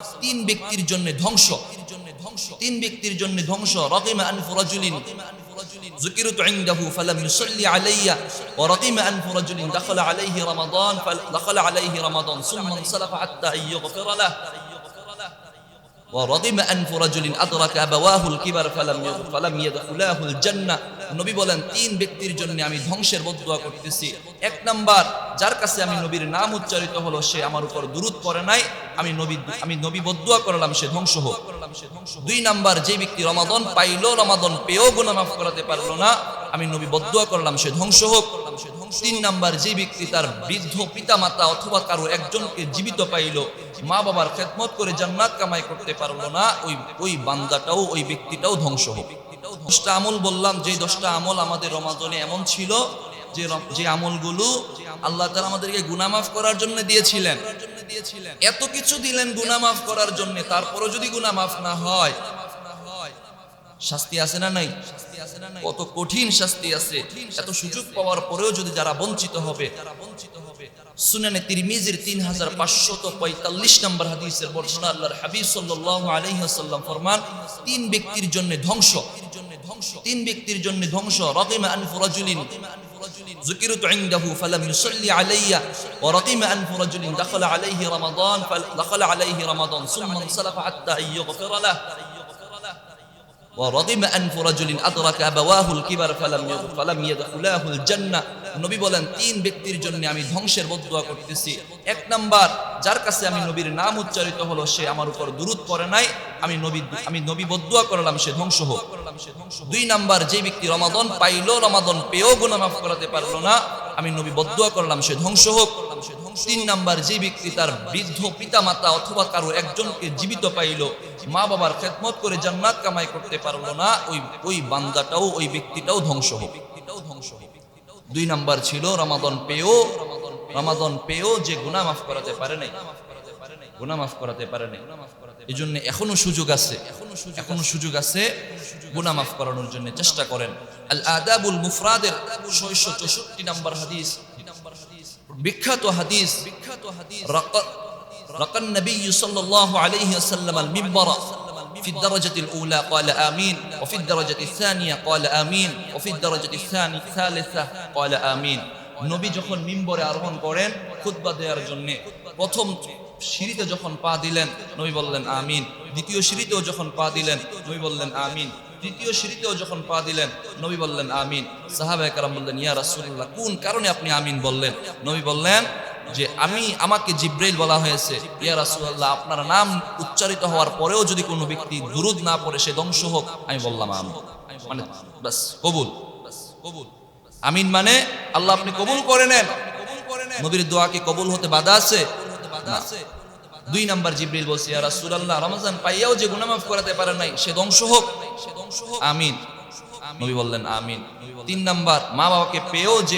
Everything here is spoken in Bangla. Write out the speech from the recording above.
তিন ব্যক্তির জন্য ধ্বংস, তিন ব্যক্তির জন্য ধ্বংস। রাকিমা আনফু রাজুলিন যুকিরতু ইনদাহু ফালাম ইউসাল্লি আলাইয়া ওয়া রাকিমা আনফু রাজুলিন দাখালা আলাইহি রামাদান সুম্মা ইনসালাফা হাত্তা ইয়গফিরা লাহু ওয়া রাকিমা আনফু রাজুলিন আদরাকা আবাওয়াহুল কিবার ফালাম ইয়াদখুলাহুল জান্নাহ। নবী বলেন তিন ব্যক্তির জন্য আমি ধ্বংসের বদদুয়া করতেছি। এক নাম্বার, যার কাছে আমি নবীর নাম উচ্চারিত হলো সে আমার উপর দুরূদ পড়ে নাই, আমি নবী বদদুয়া করলাম সে ধ্বংস হোক। দুই নাম্বার, যে ব্যক্তি রমাদান পাইলো, রমাদান পেয়েও গুনাহ মাফ করাতে পারলো না, আমি নবী বদদুয়া করলাম সে ধ্বংস হোক। তিন নাম্বার, যে ব্যক্তি তার বৃদ্ধ পিতামাতা অথবা কারো একজনকে জীবিত পাইলো, মা বাবার খেদমত করে জান্নাত কামাই করতে পারলো না, ওই বান্দাটাও, ওই ব্যক্তিটাও ধ্বংস হোক। 10টা আমল বললাম, যে 10টা আমল আমাদের রমাদানে এমন ছিল যে আমলগুলো আল্লাহ তাআলা আমাদেরকে গুনাহ মাফ করার জন্য দিয়েছিলেন। এত কিছু দিলেন গুনাহ মাফ করার জন্য, তারপরও যদি গুনাহ মাফ না হয়, শাস্তি আছে না নাই? কত কঠিন শাস্তি আছে। এত সুযোগ পাওয়ার পরেও যদি যারা বঞ্চিত হবে। সুনানে তিরমিজির 3545 নম্বর হাদিসের বর্ণনা, আল্লাহর হাবিব সাল্লাল্লাহু আলাইহি ওয়াসাল্লাম ফরমান, তিন ব্যক্তির জন্য ধ্বংস, তিন ব্যক্তির জন্য ধ্বংস। রাকিমা আনফু রাজুলিন যুকিরতু ইনদাহু ফালাম ইউসাল্লি আলাইয়া ওয়া রাকিমা আনফু রাজুলিন দাখালা আলাইহি রামাদান সুম্মা ইনসালাফা হাত্তা ইয়গফিরা লাহু ওয়া রাকিমা আনফু রাজুলিন আদরাকা আবাওয়াহুল কিবার ফালাম ইয়াদখুলাহুল জান্নাহ। নবী বলেন তিন ব্যক্তির জন্য আমি ধ্বংসের বদদুয়া করতেছি। এক নাম্বার, যার কাছে আমি নবীর নাম উচ্চারিত হলো সে আমার উপর দুরূদ পড়ে নাই, আমি নবী বদদুয়া করলাম সে ধ্বংস হোক। দুই নাম্বার, যে ব্যক্তি রমাদান পাইলো, রমাদান পেয়েও গুনাহ মাফ করাতে পারলো না, আমি নবী বদদুয়া করলাম সে ধ্বংস হোক। তিন নাম্বার, যে ব্যক্তি তার বৃদ্ধ পিতামাতা অথবা কারো একজনকে জীবিত পাইলো, মা বাবার খেদমত করে জান্নাত কামাই করতে পারলো না, ওই বান্দাটাও, ওই ব্যক্তিটাও ধ্বংস হোক। দুই নাম্বার ছিল রমাদান পেয়েও যে গুনাহ মাফ করাতে পারে নাই, গুনাহ মাফ করাতে পারে নাই। এই জন্য এখনো সুযোগ আছে, এখনো সুযোগ আছে গুনাহ মাফ করানোর জন্য চেষ্টা করেন। আল আদাবুল মুফরাদের 664 নম্বর হাদিস, বিখ্যাত হাদিস, রাকান নবী সাল্লাল্লাহু আলাইহি ওয়াসাল্লাম আল মিম্বার في الدرجة الأولى قال آمين وفي الدرجة الثانية قال آمين وفي الدرجة الثالثة قال آمين। নবী যখন মিম্বরে আরোহণ করেন খুতবা দেওয়ার জন্য, প্রথম সিঁড়িতে যখন পা দিলেন নবী বললেন আমিন, দ্বিতীয় সিঁড়িতেও যখন পা দিলেন নবী বললেন আমিন, তৃতীয় সিঁড়িতেও যখন পা দিলেন নবী বললেন আমিন। সাহাবায়ে কেরাম বললেন, ইয়া রাসূলুল্লাহ, কোন কারণে আপনি আমিন বললেন? নবী বললেন যে আমাকে জিব্রাইল বলা হয়েছে, ইয়া রাসূলুল্লাহ, আপনার নাম উচ্চারিত হওয়ার পরেও যদি কোনো ব্যক্তি দুরূদ না পড়ে সে ধ্বংস হোক। আমি বললাম আমিন, মানে বাস কবুল। আমিন মানে আল্লাহ আপনি কবুল করে নেন। নবীর দোয়া কি কবুল হতে বাধা আছে? না। দুই নাম্বার, জিব্রাইল বলছে, ইয়া রাসূলুল্লাহ, রমজান পাইয়াও যে গুনাহ মাফ করাতে পারে নাই সে ধ্বংস হোক। আমিন, নবী বললেন আমিন। তিন নাম্বার, মা বাবাকে পেয়েও যে